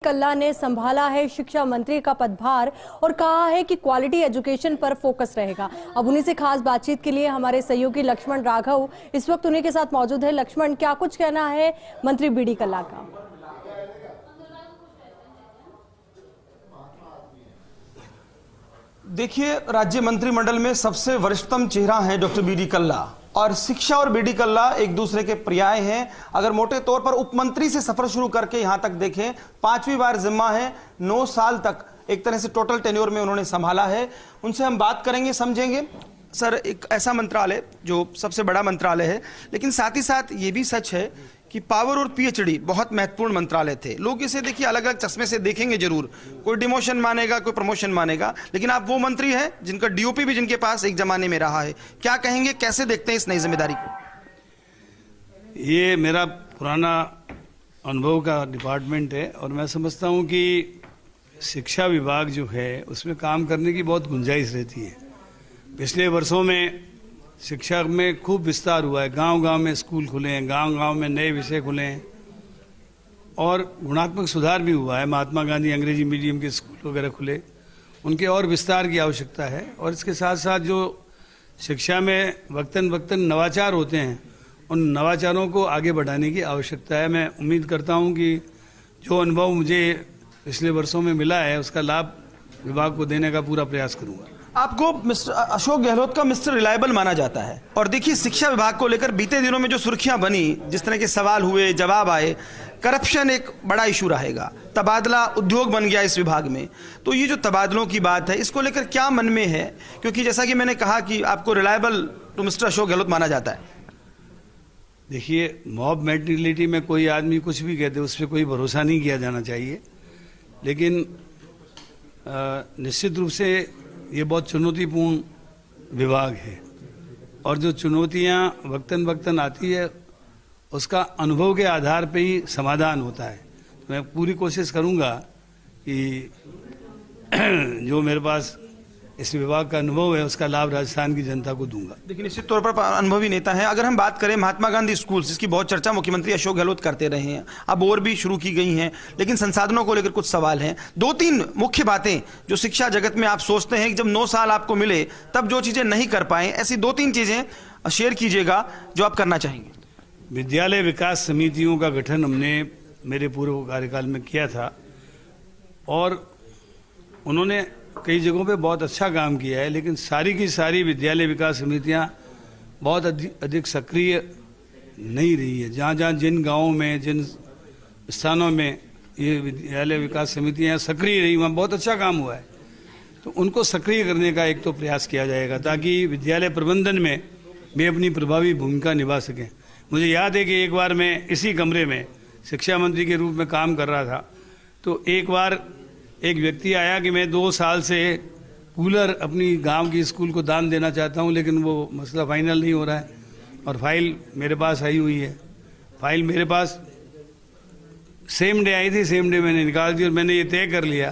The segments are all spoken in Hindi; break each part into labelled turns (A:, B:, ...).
A: कल्ला ने संभाला है शिक्षा मंत्री का पदभार और कहा है कि क्वालिटी एजुकेशन पर फोकस रहेगा। अब उन्हीं से खास बातचीत के लिए हमारे सहयोगी लक्ष्मण राघव इस वक्त उन्हीं के साथ मौजूद है। लक्ष्मण, क्या कुछ कहना है मंत्री बीडी कल्ला का?
B: देखिए, राज्य मंत्रिमंडल में सबसे वरिष्ठतम चेहरा है डॉक्टर बीडी कल्ला और शिक्षा और बीडी कल्ला एक दूसरे के पर्याय हैं। अगर मोटे तौर पर उप मंत्री से सफर शुरू करके यहां तक देखें, 5वीं बार जिम्मा है, 9 साल तक एक तरह से टोटल टेन्योर में उन्होंने संभाला है। उनसे हम बात करेंगे, समझेंगे। सर, एक ऐसा मंत्रालय जो सबसे बड़ा मंत्रालय है, लेकिन साथ ही साथ ये भी सच है कि पावर और पीएचडी बहुत महत्वपूर्ण मंत्रालय थे। लोग इसे देखिए अलग अलग चश्मे से देखेंगे जरूर, कोई डिमोशन मानेगा, कोई प्रमोशन मानेगा, लेकिन आप वो मंत्री हैं जिनका डीओपी भी जिनके पास एक जमाने में रहा है। क्या कहेंगे, कैसे देखते हैं इस नई जिम्मेदारी को?
C: ये मेरा पुराना अनुभव का डिपार्टमेंट है और मैं समझता हूँ कि शिक्षा विभाग जो है उसमें काम करने की बहुत गुंजाइश रहती है। पिछले वर्षों में शिक्षा में खूब विस्तार हुआ है, गांव-गांव में स्कूल खुले हैं, गांव-गांव में नए विषय खुले हैं और गुणात्मक सुधार भी हुआ है। महात्मा गांधी अंग्रेजी मीडियम के स्कूल वगैरह खुले, उनके और विस्तार की आवश्यकता है। और इसके साथ साथ जो शिक्षा में वक्तन वक्तन नवाचार होते हैं, उन नवाचारों को आगे बढ़ाने की आवश्यकता है। मैं उम्मीद करता हूँ कि जो अनुभव मुझे पिछले वर्षों में मिला है उसका लाभ विभाग को देने का पूरा प्रयास करूँगा।
B: आपको मिस्टर अशोक गहलोत का मिस्टर रिलायबल माना जाता है और देखिए, शिक्षा विभाग को लेकर बीते दिनों में जो सुर्खियां बनी, जिस तरह के सवाल हुए, जवाब आए, करप्शन एक बड़ा इशू रहेगा, तबादला उद्योग बन गया इस विभाग में। तो ये जो तबादलों की बात है, इसको लेकर क्या मन में है? क्योंकि जैसा कि मैंने कहा कि आपको reliable to mister Ashok Gehlot माना जाता है।
C: देखिए, मॉब मेंटेलिटी में कोई आदमी कुछ भी कहते, उस पर कोई भरोसा नहीं किया जाना चाहिए, लेकिन निश्चित रूप से ये बहुत चुनौतीपूर्ण विभाग है और जो चुनौतियां वक्तन वक्तन आती है उसका अनुभव के आधार पे ही समाधान होता है। तो मैं पूरी कोशिश करूंगा कि जो मेरे पास इस विभाग का अनुभव है उसका लाभ राजस्थान की जनता को दूंगा।
B: देखिए, निश्चित तौर पर अनुभवी नेता है। अगर हम बात करें महात्मा गांधी स्कूल, जिसकी बहुत चर्चा मुख्यमंत्री अशोक गहलोत करते रहे हैं, अब और भी शुरू की गई हैं, लेकिन संसाधनों को लेकर कुछ सवाल हैं। 2-3 मुख्य बातें जो शिक्षा जगत में आप सोचते हैं कि जब 9 साल आपको मिले तब जो चीजें नहीं कर पाए, ऐसी 2-3 चीजें शेयर कीजिएगा जो आप करना चाहेंगे।
C: विद्यालय विकास समितियों का गठन हमने मेरे पूर्व कार्यकाल में किया था और उन्होंने कई जगहों पे बहुत अच्छा काम किया है, लेकिन सारी की सारी विद्यालय विकास समितियां बहुत अधिक सक्रिय नहीं रही है। जहाँ जहाँ जिन गांवों में, जिन स्थानों में ये विद्यालय विकास समितियां सक्रिय रही, वहाँ बहुत अच्छा काम हुआ है। तो उनको सक्रिय करने का एक तो प्रयास किया जाएगा ताकि विद्यालय प्रबंधन में वे अपनी प्रभावी भूमिका निभा सकें। मुझे याद है कि एक बार मैं इसी कमरे में शिक्षा मंत्री के रूप में काम कर रहा था, तो एक बार एक व्यक्ति आया कि मैं 2 साल से कूलर अपनी गांव की स्कूल को दान देना चाहता हूं, लेकिन वो मसला फाइनल नहीं हो रहा है और फाइल मेरे पास आई हुई है। फाइल मेरे पास सेम डे आई थी, सेम डे मैंने निकाल दी और मैंने ये तय कर लिया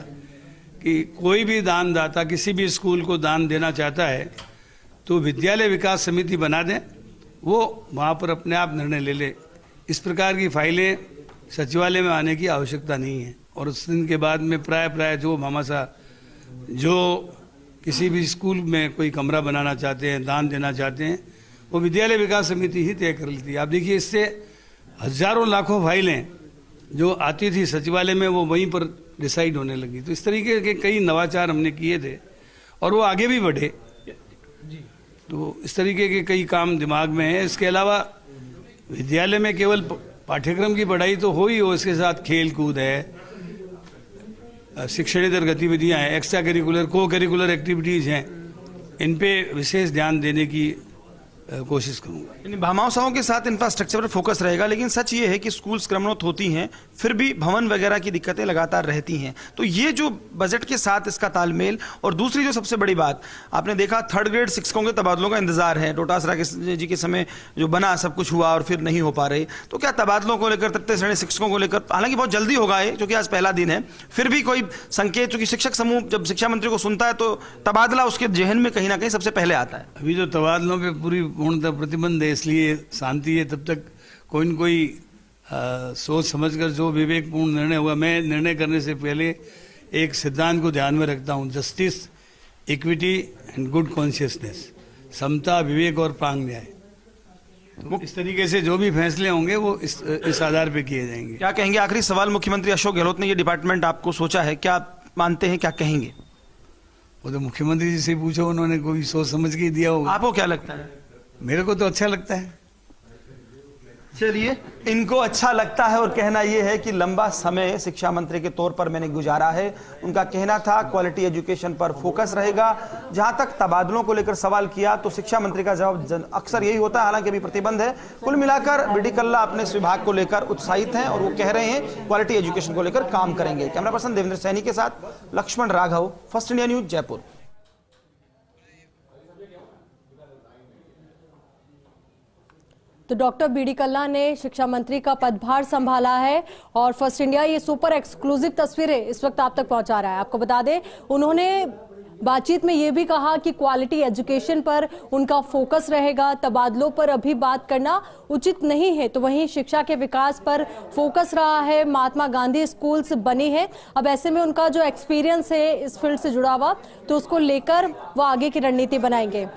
C: कि कोई भी दानदाता किसी भी स्कूल को दान देना चाहता है तो विद्यालय विकास समिति बना दें, वो वहाँ पर अपने आप निर्णय ले ले। इस प्रकार की फाइलें सचिवालय में आने की आवश्यकता नहीं है। और उस दिन के बाद में प्राय जो हमारा जो किसी भी स्कूल में कोई कमरा बनाना चाहते हैं, दान देना चाहते हैं, वो विद्यालय विकास समिति ही तय कर लेती है। आप देखिए, इससे हजारों लाखों फाइलें जो आती थी सचिवालय में वो वहीं पर डिसाइड होने लगी। तो इस तरीके के कई नवाचार हमने किए थे और वो आगे भी बढ़े। तो इस तरीके के कई काम दिमाग में है। इसके अलावा विद्यालय में केवल पाठ्यक्रम की पढ़ाई तो हो ही हो, इसके साथ खेल कूद है, शिक्षणेतर गतिविधियां हैं, एक्स्ट्रा करिकुलर को करिकुलर एक्टिविटीज़ हैं, इन पे विशेष ध्यान देने की कोशिश करूंगा।
B: भामाशाहों के साथ इंफ्रास्ट्रक्चर पर फोकस रहेगा, लेकिन सच ये है कि स्कूल्स क्रमोन्नत होती हैं, फिर भी भवन वगैरह की दिक्कतें लगातार रहती हैं। तो ये जो बजट के साथ इसका तालमेल, और दूसरी जो सबसे बड़ी बात आपने देखा, 3rd ग्रेड शिक्षकों के तबादलों का इंतजार है। डोटासरा जी के समय जो बना, सब कुछ हुआ और फिर नहीं हो पा रहे। तो क्या तबादलों को लेकर, तृतीय श्रेणी शिक्षकों को लेकर, हालांकि बहुत जल्दी होगा ये, क्योंकि आज पहला दिन है, फिर भी कोई संकेत? चूंकि शिक्षक समूह जब शिक्षा मंत्री को सुनता है तो तबादला उसके जहन में कहीं ना कहीं सबसे पहले आता है।
C: अभी जो तबादलों पर पूरी पूर्णतः प्रतिबंध है, इसलिए शांति है। तब तक कोई न कोई सोच समझकर जो विवेकपूर्ण निर्णय हुआ, मैं निर्णय करने से पहले एक सिद्धांत को ध्यान में रखता हूँ, justice, equity and good consciousness, समता, विवेक और प्रांग न्याय। तो इस तरीके से जो भी फैसले होंगे वो इस आधार पे किए जाएंगे।
B: क्या कहेंगे? आखिरी सवाल, मुख्यमंत्री अशोक गहलोत ने ये डिपार्टमेंट आपको सोचा है, क्या मानते हैं, क्या कहेंगे?
C: वो तो मुख्यमंत्री जी से पूछो, उन्होंने कोई सोच समझ के दिया होगा।
B: आपको क्या लगता है?
C: मेरे को तो अच्छा लगता है।
B: चलिए, इनको अच्छा लगता है और कहना यह है कि लंबा समय शिक्षा मंत्री के तौर पर मैंने गुजारा है। उनका कहना था क्वालिटी एजुकेशन पर फोकस रहेगा। जहां तक तबादलों को लेकर सवाल किया तो शिक्षा मंत्री का जवाब अक्सर यही होता है, हालांकि अभी प्रतिबंध है। कुल मिलाकर बीडी कल्ला अपने इस विभाग को लेकर उत्साहित हैं और वो कह रहे हैं क्वालिटी एजुकेशन को लेकर काम करेंगे। कैमरा पर्सन देवेंद्र सैनी के साथ Lakshman Raghav, first India news, Jaipur.
A: तो डॉक्टर बीडी कल्ला ने शिक्षा मंत्री का पदभार संभाला है और फर्स्ट इंडिया ये सुपर एक्सक्लूसिव तस्वीरें इस वक्त आप तक पहुंचा रहा है। आपको बता दें, उन्होंने बातचीत में ये भी कहा कि क्वालिटी एजुकेशन पर उनका फोकस रहेगा। तबादलों पर अभी बात करना उचित नहीं है, तो वहीं शिक्षा के विकास पर फोकस रहा है। महात्मा गांधी स्कूल्स बनी है, अब ऐसे में उनका जो एक्सपीरियंस है इस फील्ड से जुड़ा हुआ, तो उसको लेकर वो आगे की रणनीति बनाएंगे।